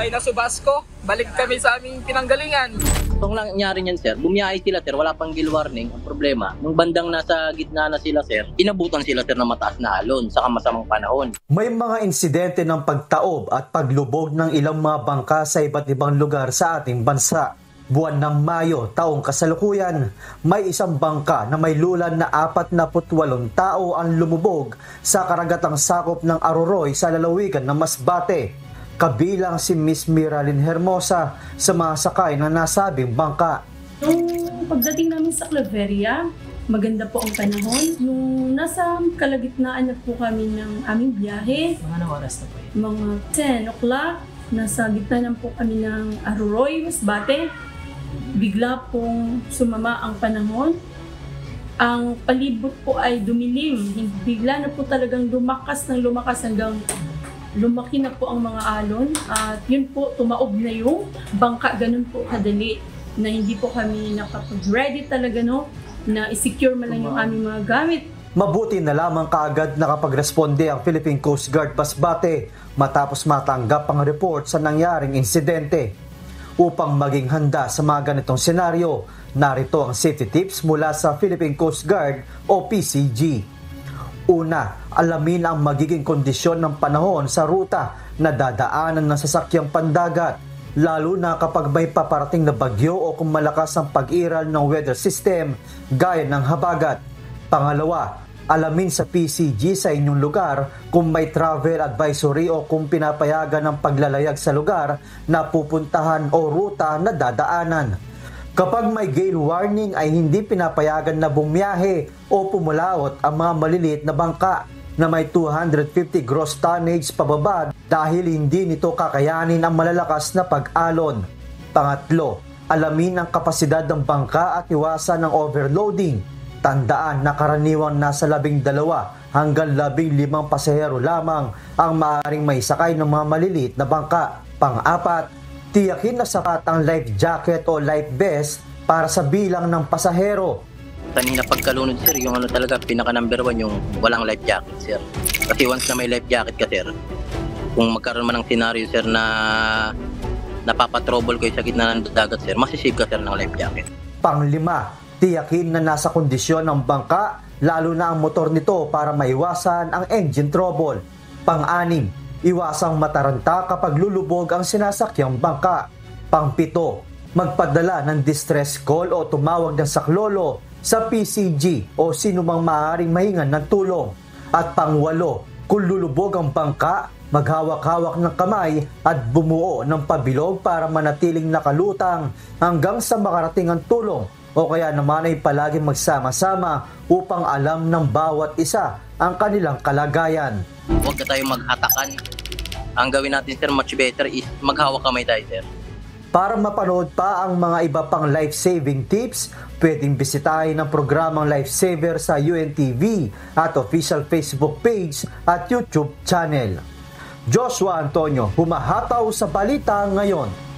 ay nasubasco. Balik kami sa aming pinanggalingan. Kung lang nangyari niyan, sir, bumiyahe sila, sir, wala pang gill warning. Ang problema, nung bandang nasa gitna na sila, sir, inabutan sila, sir, ng mataas na alon sa masamang panahon. May mga insidente ng pagtaob at paglubog ng ilang mga bangka sa iba't ibang lugar sa ating bansa. Buwan ng Mayo, taong kasalukuyan, may isang bangka na may lulan na 48 tao ang lumubog sa karagatang sakop ng Aroroy sa lalawigan ng Masbate. Kabilang si Miss Miralyn Hermosa sa mga sakay na nasabing bangka. Nung pagdating namin sa Claveria, maganda po ang panahon. Nung nasa kalagitnaan na po kami ng aming biyahe, Mga oras na po yun? mga 10 o'clock, nasa gitna na po kami ng Aroroy, Masbate. Bigla pong sumama ang panahon. Ang palibot po ay dumilim. Bigla na po talagang lumakas hanggang lumaki na po ang mga alon. At yun po, tumaob na yung bangka. Ganun po kadali na hindi po kami nakapag-ready talaga, no, na i-secure man lang yung aming mga gamit. Mabuti na lamang kaagad nakapagresponde ang Philippine Coast Guard Masbate matapos matanggap ang report sa nangyaring insidente. Upang maging handa sa mga ganitong senaryo, narito ang safety tips mula sa Philippine Coast Guard o PCG. Una, alamin ang magiging kondisyon ng panahon sa ruta na dadaanan ng sasakyang pandagat, lalo na kapag may paparating na bagyo o kung malakas ang pag-iral ng weather system gaya ng habagat. Pangalawa, alamin sa PCG sa inyong lugar kung may travel advisory o kung pinapayagan ng paglalayag sa lugar na pupuntahan o ruta na dadaanan. Kapag may gale warning ay hindi pinapayagan na bumiyahe o pumulaot ang mga maliliit na bangka na may 250 gross tonnage pababa dahil hindi nito kakayanin ang malalakas na pag-alon. Pangatlo, alamin ang kapasidad ng bangka at iwasan ang overloading. Tandaan na karaniwang nasa 12 hanggang 15 pasahero lamang ang maaaring may sakay ng mga maliliit na bangka. Pang-apat, tiyakin na sapat ang life jacket o life vest para sa bilang ng pasahero. Kanina pagkalunod, sir, yung talaga, pinaka number 1, yung walang life jacket, sir. Kasi once na may life jacket ka, sir, kung magkaroon man ng senaryo, sir, na napapatrouble kayo sa gitna ng dagat, sir, masisave ka, sir, ng life jacket. Pang-5, tiyakin na nasa kondisyon ng bangka, lalo na ang motor nito para maiwasan ang engine trouble. Pang-6, iwasang mataranta kapag lulubog ang sinasakyang bangka. Pang-7, magpadala ng distress call o tumawag ng saklolo sa PCG o sinumang maaaring mahingan ng tulong. At pang-8, kung lulubog ang bangka, maghawak-hawak ng kamay at bumuo ng pabilog para manatiling nakalutang hanggang sa makarating ang tulong. O kaya naman ay palaging magsama-sama upang alam ng bawat isa ang kanilang kalagayan. Huwag ka tayong maghatakan. Ang gawin natin, sir, much better is maghawak kamay tayo, sir. Para mapanood pa ang mga iba pang life-saving tips, pwedeng bisitahin ang programang Lifesaver sa UNTV at official Facebook page at YouTube channel. Joshua Antonio, humahataw sa balita ngayon.